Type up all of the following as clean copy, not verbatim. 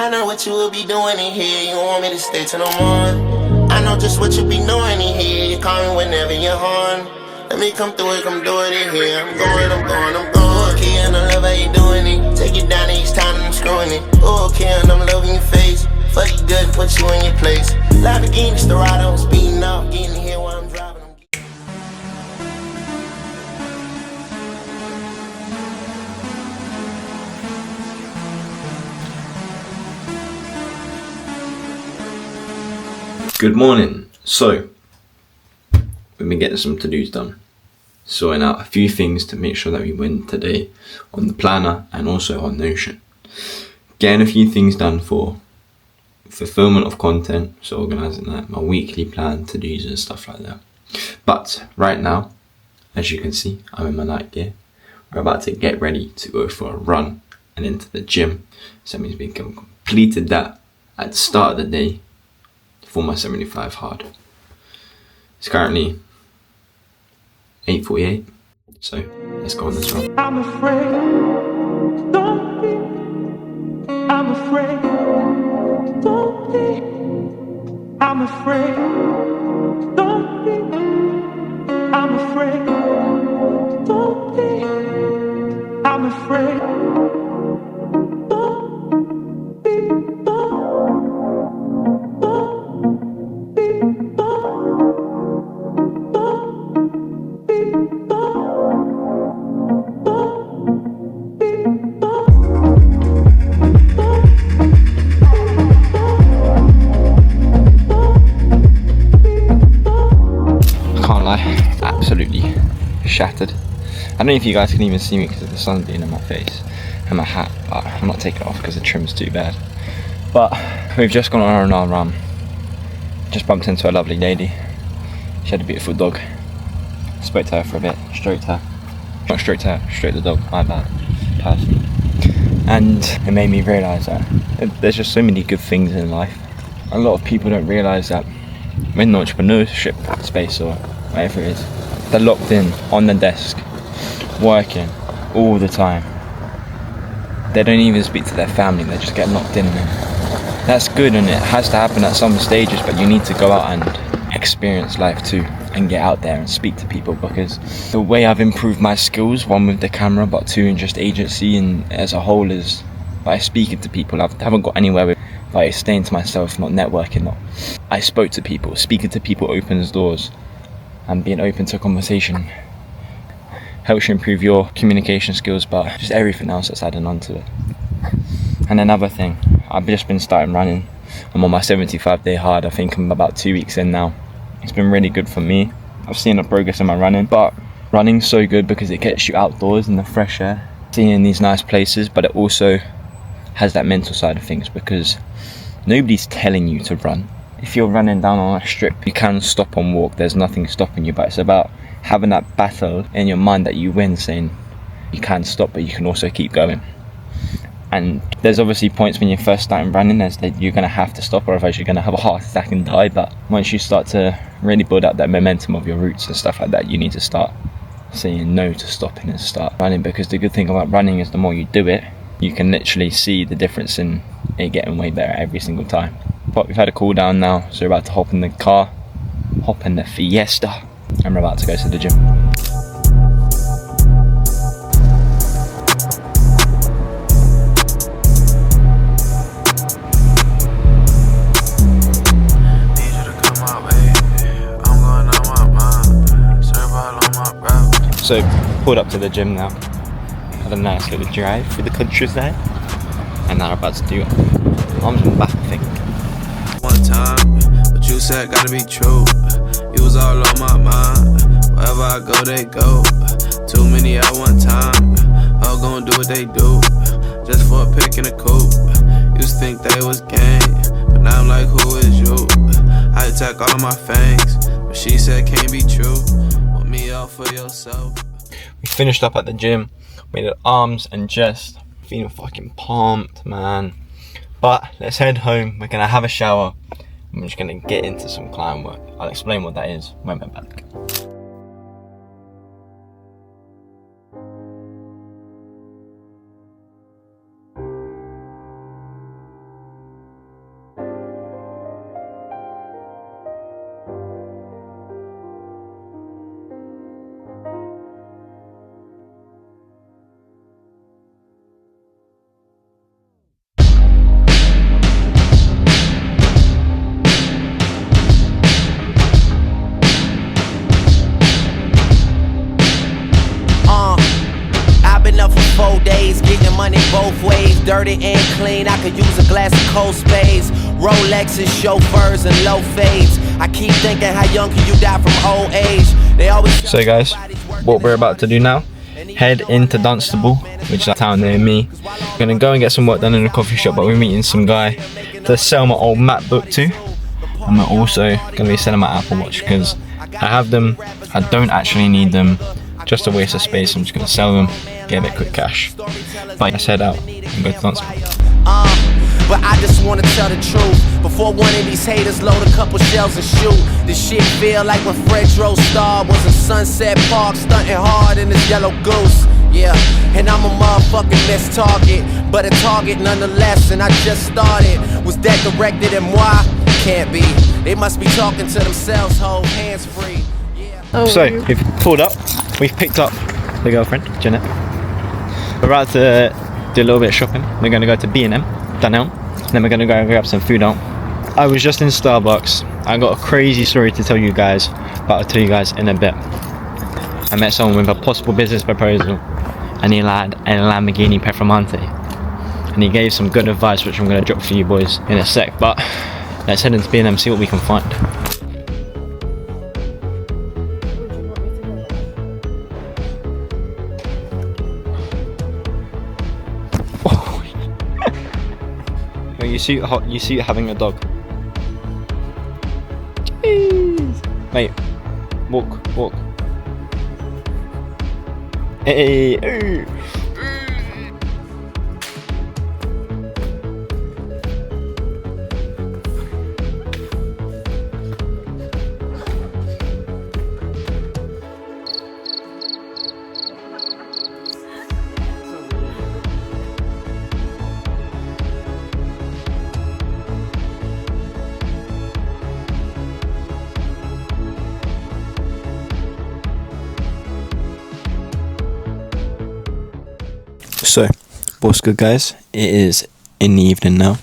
I know what you will be doing in here. You want me to stay till the morning. I know just what you be doing in here. You call me whenever you're horny. Let me come through it, come do it in here. I'm going. Okay, and I love how you doing it. Take it down each time I'm screwing it. Okay, and I'm loving your face. Fuck you good, put you in your place. Lamborghini, Storado, speeding up, getting here while I'm driving. Good morning. So, we've been getting some to-dos done. Sorting out a few things to make sure that we win today on the planner and also on Notion. Getting a few things done for fulfillment of content, so organising that, my weekly plan, to-dos and stuff like that. But right now, as you can see, I'm in my night gear. We're about to get ready to go for a run and into the gym. So that means we completed that at the start of the day for my 75 hard. It's currently 8:48, so let's go on this run. I'm afraid, don't be. I'm afraid, don't be. I'm afraid, don't be. I'm afraid, don't be. I'm afraid, don't be. Absolutely shattered. I don't know if you guys can even see me because of the sun being in my face and my hat, but I'm not taking it off because the trim's too bad. But we've just gone on our run. Just bumped into a lovely lady. She had a beautiful dog. Spoke to her for a bit, stroked her. Not stroked her, stroked the dog, my bad, personally. And it made me realise that there's just so many good things in life. A lot of people don't realise that in the entrepreneurship space or whatever it is, they're locked in on the desk, working all the time. They don't even speak to their family, they just get locked in there. That's good and it has to happen at some stages, but you need to go out and experience life too and get out there and speak to people, because the way I've improved my skills, one with the camera but two in just agency and as a whole, is by speaking to people. I haven't got anywhere with by staying to myself, not networking. Not. I spoke to people. Speaking to people opens doors, and being open to conversation helps you improve your communication skills, but just everything else that's adding on to it. And another thing, I've just been starting running. I'm on my 75-day hard. I think I'm about 2 weeks in now. It's been really good for me. I've seen a progress in my running, but running's so good because it gets you outdoors in the fresh air, seeing these nice places, but it also has that mental side of things because nobody's telling you to run. If you're running down on a strip, you can stop and walk. There's nothing stopping you, but it's about having that battle in your mind that you win, saying you can stop, but you can also keep going. And there's obviously points when you're first starting running that you're going to have to stop, or otherwise you're going to have a heart attack and die. But once you start to really build up that momentum of your routes and stuff like that, you need to start saying no to stopping and start running, because the good thing about running is the more you do it, you can literally see the difference in it getting way better every single time. But we've had a cool down now, so we're about to hop in the car, hop in the Fiesta, and we're about to go to the gym. So, pulled up to the gym now. Had a nice little drive through the countryside, and now we're about to do arms and back, I think. One time, but you said gotta be true. You was all on my mind. Wherever I go, they go. Too many at one time. All gonna do what they do, just for a pick and a coupe. Used to think they was gang, but now I'm like, who is you? I attack all of my fangs, but she said can't be true. Want me out for yourself. We finished up at the gym. We did arms and chest. Feeling fucking pumped, man. But let's head home. We're gonna have a shower. I'm just gonna get into some client work. I'll explain what that is when we're back. money both ways, dirty and clean. I could use a glass of cold spades. Rolexes, chauffeurs, and low fades. I keep thinking, how young can you die from old age? They always. So guys, what we're about to do now, head into Dunstable, which is a town near me. I'm gonna go and get some work done in a coffee shop, but we're meeting some guy to sell my old MacBook to. And we're also gonna be selling my Apple Watch because I have them, I don't actually need them, just a waste of space. I'm just gonna sell them, get a bit quick cash. But let's head out and go to Dunstable. But I just wanna tell the truth before one of these haters load a couple shells and shoot. This shit feel like when Fred Drove Star was in Sunset Park, stunting hard in his yellow goose. Yeah, and I'm a motherfucking missed target, but a target nonetheless. And I just started. Was that directed at moi? Can't be. They must be talking to themselves. Hold hands free. Yeah. So we've pulled up. We've picked up the girlfriend, Janet. We're about to do a little bit of shopping. We're gonna go to B&M, Dunelm. Then we're gonna go and grab some food out. I was just in Starbucks. I got a crazy story to tell you guys, but I'll tell you guys in a bit. I met someone with a possible business proposal, and he had a Lamborghini Performante, and he gave some good advice, which I'm gonna drop for you boys in a sec. But let's head into B&M and see what we can find. You see having a dog. Jeez. Mate, walk. Hey. So, what's good guys? It is in the evening now,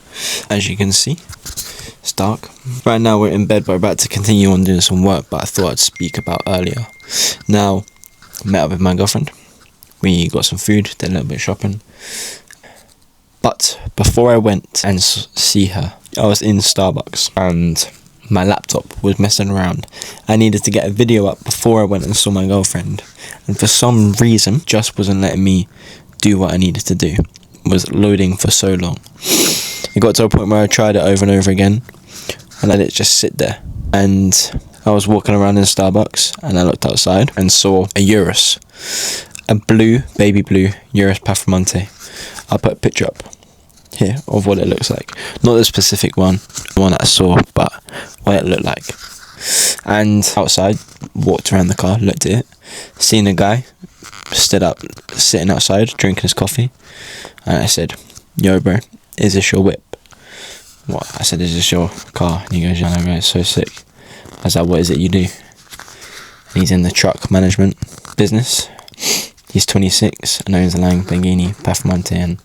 as you can see. It's dark. Right now we're in bed, but we're about to continue on doing some work, but I thought I'd speak about earlier. Now, met up with my girlfriend. We got some food, did a little bit of shopping. But before I went and see her, I was in Starbucks and my laptop was messing around. I needed to get a video up before I went and saw my girlfriend, and for some reason just wasn't letting me do what I needed to do. It was loading for so long. It got to a point where I tried it over and over again and let it just sit there. And I was walking around in Starbucks and I looked outside and saw a Urus, a baby blue Urus Performante. I'll put a picture up here of what it looks like. Not the specific one, the one that I saw, but what it looked like. And outside, walked around the car, looked at it, seen a guy, stood up, sitting outside, drinking his coffee, and I said, "Yo bro, is this your whip?" What? I said, "Is this your car?" And he goes, "Yeah, no, bro, it's so sick." I was like, "What is it you do?" And he's in the truck management business. He's 26 and owns a Lamborghini Performante, and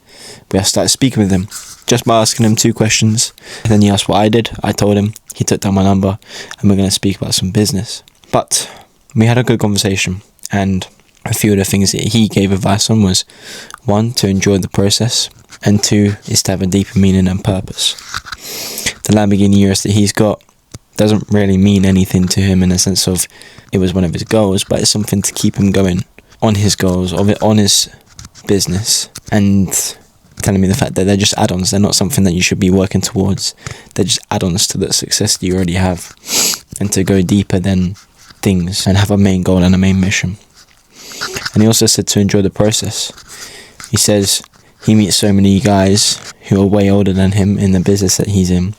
we started speaking with him just by asking him 2 questions. And then he asked what I did. I told him. He took down my number, and we're going to speak about some business. But we had a good conversation, and a few of the things that he gave advice on was 1, to enjoy the process, and 2 is to have a deeper meaning and purpose. The Lamborghini Urus that he's got doesn't really mean anything to him in the sense of it was one of his goals, but it's something to keep him going on his goals, on his business, and telling me the fact that they're just add-ons. They're not something that you should be working towards. They're just add-ons to the success that you already have, and to go deeper than things and have a main goal and a main mission. And he also said to enjoy the process. He says he meets so many guys who are way older than him in the business that he's in,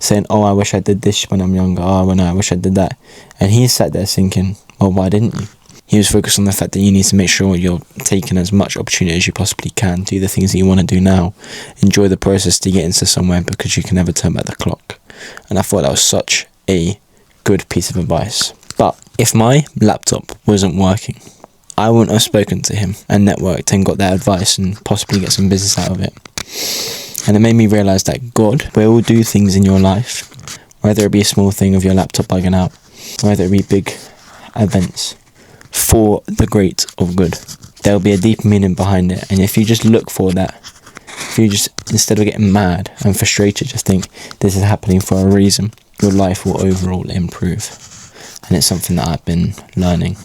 saying, "Oh, I wish I did this when I'm younger. Oh, no, I wish I did that." And he sat there thinking, well, why didn't you? He was focused on the fact that you need to make sure you're taking as much opportunity as you possibly can, do the things that you want to do now, enjoy the process to get into somewhere, because you can never turn back the clock. And I thought that was such a good piece of advice. But if my laptop wasn't working, I wouldn't have spoken to him and networked and got that advice and possibly get some business out of it. And it made me realise that God will do things in your life, whether it be a small thing of your laptop bugging out, whether it be big events, for the great of good. there'll be a deep meaning behind it. And if you just look for that, if you just, instead of getting mad and frustrated, just think this is happening for a reason, your life will overall improve. And it's something that I've been learning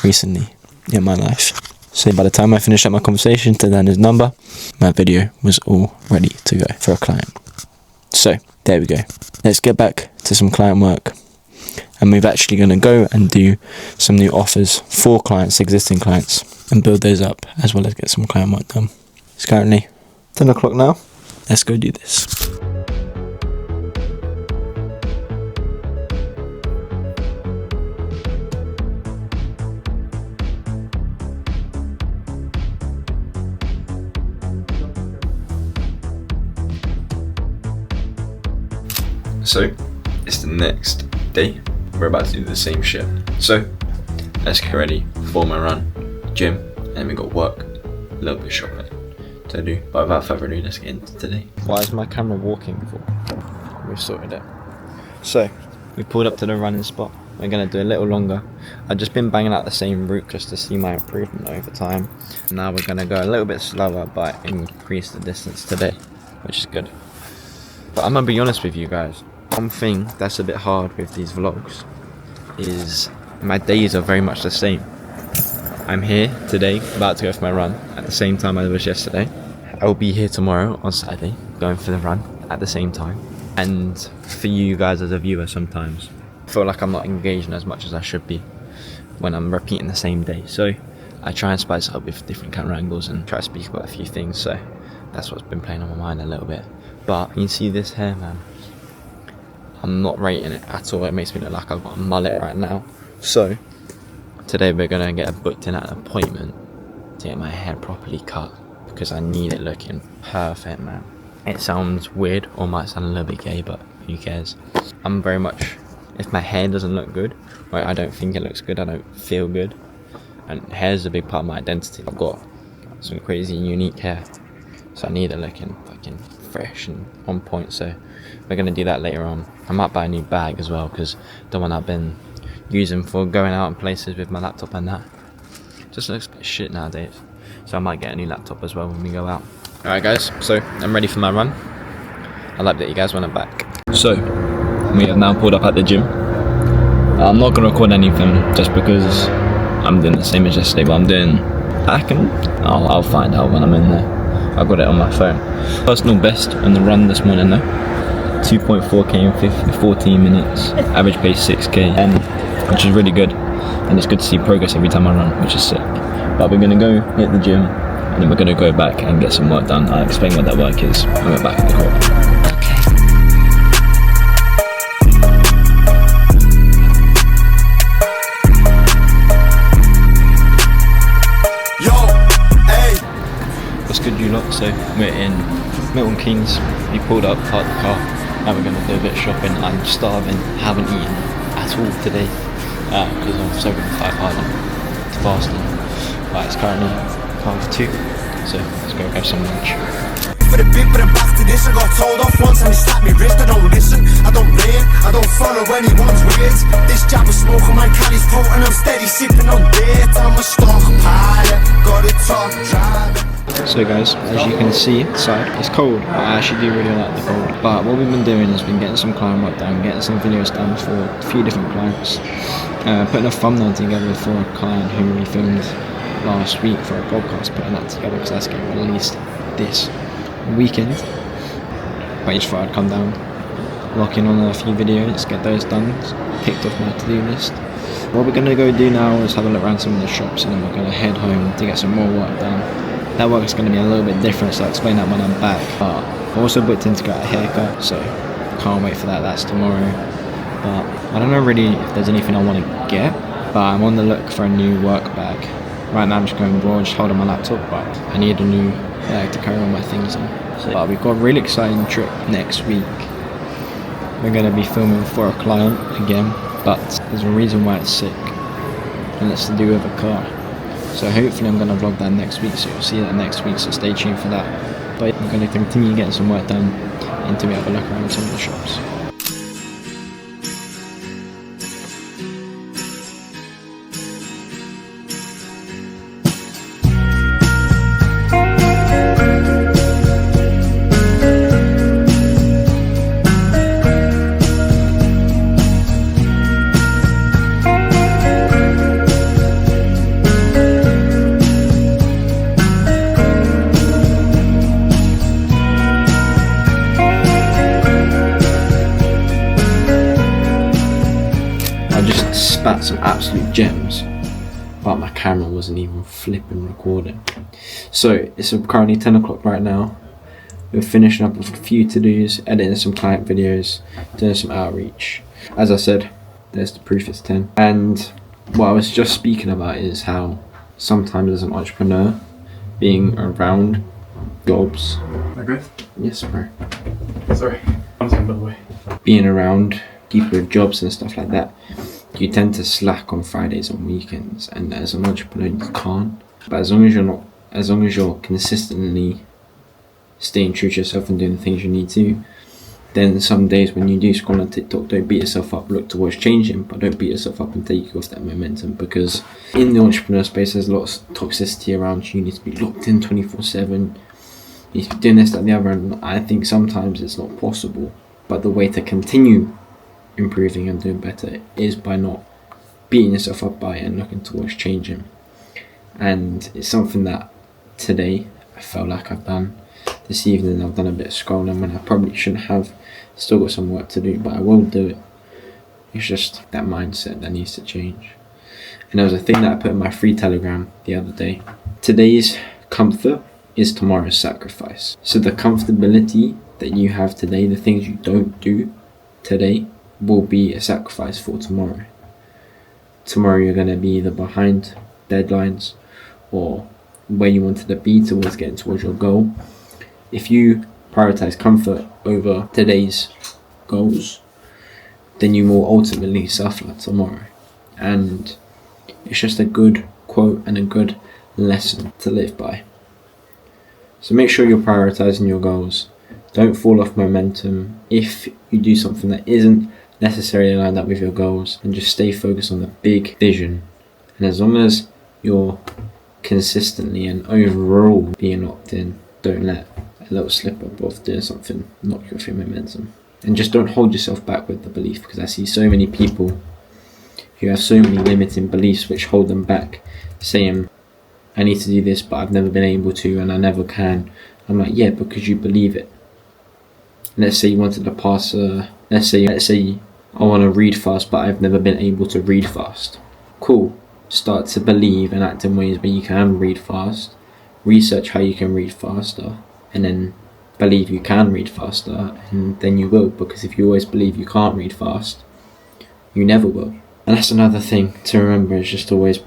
recently in my life. So by the time I finished up my conversation to learn his number, my video was all ready to go for a client. So there we go. Let's get back to some client work. And we're actually going to go and do some new offers for clients, existing clients, and build those up, as well as get some client work done. It's currently 10 o'clock now. Let's go do this. So it's the next day. We're about to do the same shit. So let's get ready for my run, gym, and we got work, a little bit of shopping to do. But without further ado, let's get into today. Why is my camera walking for? We've sorted it. So we pulled up to the running spot. We're gonna do a little longer. I've just been banging out the same route just to see my improvement over time. Now we're gonna go a little bit slower but increase the distance today, which is good. But I'm gonna be honest with you guys. One thing that's a bit hard with these vlogs is my days are very much the same. I'm here today, about to go for my run at the same time I was yesterday. I will be here tomorrow on Saturday, going for the run at the same time. And for you guys as a viewer sometimes, I feel like I'm not engaging as much as I should be when I'm repeating the same day. So I try and spice it up with different camera angles and try to speak about a few things. So that's what's been playing on my mind a little bit. But you see this hair, man. I'm not rating it at all. It makes me look like I've got a mullet right now. So today we're gonna get booked in at an appointment to get my hair properly cut because I need it looking perfect, man. It sounds weird or might sound a little bit gay, but who cares? I'm very much, if my hair doesn't look good, or I don't think it looks good, I don't feel good. And hair is a big part of my identity. I've got some crazy unique hair, so I need it looking fucking fresh and on point. So we're gonna do that later on. I might buy a new bag as well because the one I've been using for going out in places with my laptop and that just looks a bit shit nowadays. So I might get a new laptop as well when we go out. Alright guys, so I'm ready for my run. I like that you guys want it back. So we have now pulled up at the gym. I'm not gonna record anything just because I'm doing the same as yesterday, but I'll find out when I'm in there. I got it on my phone. Personal best on the run this morning though. 2.4k in 14 minutes. Average pace 6k, which is really good. And it's good to see progress every time I run, which is sick. But we're gonna go hit the gym, and then we're gonna go back and get some work done. I'll explain what that work is when we're back at the crib. What's good, you lot? So we're in Milton Keynes. We pulled up, parked the car. Now we're going to do a bit of shopping. I'm starving, haven't eaten at all today because I'm so going to fight hard to fasting. But it's currently 2:30, so let's go grab some lunch. For the big, but I'm back to this. I got told off once and they slapped me wrist. I don't listen, I don't blame, I don't follow anyone's ways. This jab of smoke on my caddy's potent. I'm steady sipping on date. I'm a stockpile, got a top drive. So guys, as you can see outside, it's cold. I actually do really like the cold. But what we've been doing is been getting some client work done, getting some videos done for a few different clients. Putting a thumbnail together for a client who we filmed last week for a podcast, putting that together because that's getting released this weekend. But each thought I'd come down, lock in on a few videos, get those done, picked off my to-do list. What we're going to go do now is have a look around some of the shops, and then we're going to head home to get some more work done. That work is going to be a little bit different, so I'll explain that when I'm back. But I've also booked in to get a haircut, so can't wait for that. That's tomorrow. But I don't know really if there's anything I want to get, but I'm on the look for a new work bag. Right now I'm just going raw, just holding my laptop, but I need a new bag to carry all my things in. But we've got a really exciting trip next week. We're going to be filming for a client again, but there's a reason why it's sick, and it's to do with a car. So hopefully I'm going to vlog that next week, so you'll see that next week, so stay tuned for that. But I'm going to continue getting some work done until we have a look around some of the shops. spat some absolute gems, but my camera wasn't even flipping recording. So it's currently 10 o'clock right now. We're finishing up with a few to-dos, editing some client videos, doing some outreach. As I said, there's the proof it's 10. And what I was just speaking about is how sometimes as an entrepreneur, being around jobs. Okay. Yes, bro. Sorry. I'm saying, by the way. Being around people with jobs and stuff like that, you tend to slack on Fridays and weekends, and as an entrepreneur you can't. But as long as you're consistently staying true to yourself and doing the things you need to, then some days when you do scroll on TikTok, don't beat yourself up, look towards changing, but don't beat yourself up and take you off that momentum, because in the entrepreneur space there's lots of toxicity around you. You need to be locked in 24/7, you need to be doing this, that and the other, and I think sometimes it's not possible. But the way to continue improving and doing better is by not beating yourself up by it and looking towards changing. And it's something that today I felt like I've done. This evening I've done a bit of scrolling when I probably shouldn't have. Still got some work to do, but I will do it. It's just that mindset that needs to change. And there was a thing that I put in my free Telegram the other day. Today's comfort is tomorrow's sacrifice. So the comfortability that you have today, the things you don't do today, will be a sacrifice for tomorrow. Tomorrow you're going to be either behind deadlines or where you wanted to be towards getting towards your goal. If you prioritize comfort over today's goals, then you will ultimately suffer tomorrow. And it's just a good quote and a good lesson to live by. So make sure you're prioritizing your goals. Don't fall off momentum if you do something that isn't necessarily lined up with your goals, and just stay focused on the big vision. And as long as you're consistently and overall being locked in, don't let a little slip up of doing something knock you off your momentum. And just don't hold yourself back with the belief, because I see so many people who have so many limiting beliefs which hold them back, saying, I need to do this but I've never been able to and I never can. I'm like, yeah, because you believe it. Let's say you wanted to pass let's say I want to read fast but I've never been able to read fast. Cool. Start to believe and act in ways where you can read fast. Research how you can read faster, and then believe you can read faster, and then you will, because if you always believe you can't read fast, you never will. And that's another thing to remember, is just always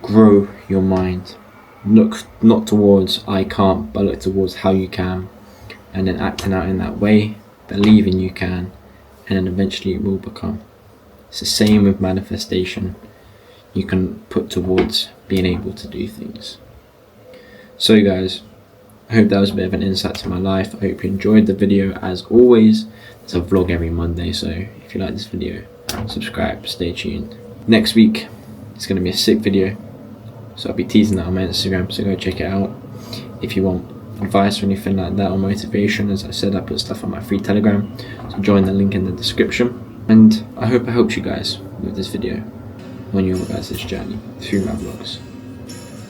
grow your mind. Look not towards I can't, but look towards how you can, and then acting out in that way, believing you can, and then eventually it will become. It's the same with manifestation. You can put towards being able to do things. So guys, I hope that was a bit of an insight to my life. I hope you enjoyed the video. As always, there's a vlog every Monday, so if you like this video, subscribe, stay tuned. Next week, it's going to be a sick video, so I'll be teasing that on my Instagram, so go check it out. If you want advice or anything like that, or motivation, as I said, I put stuff on my free Telegram, so join the link in the description. And I hope I helped you guys with this video on your guys' journey through my vlogs.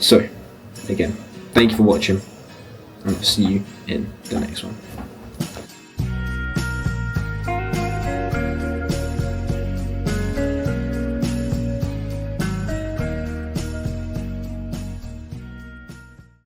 So, again, thank you for watching, and I'll see you in the next one.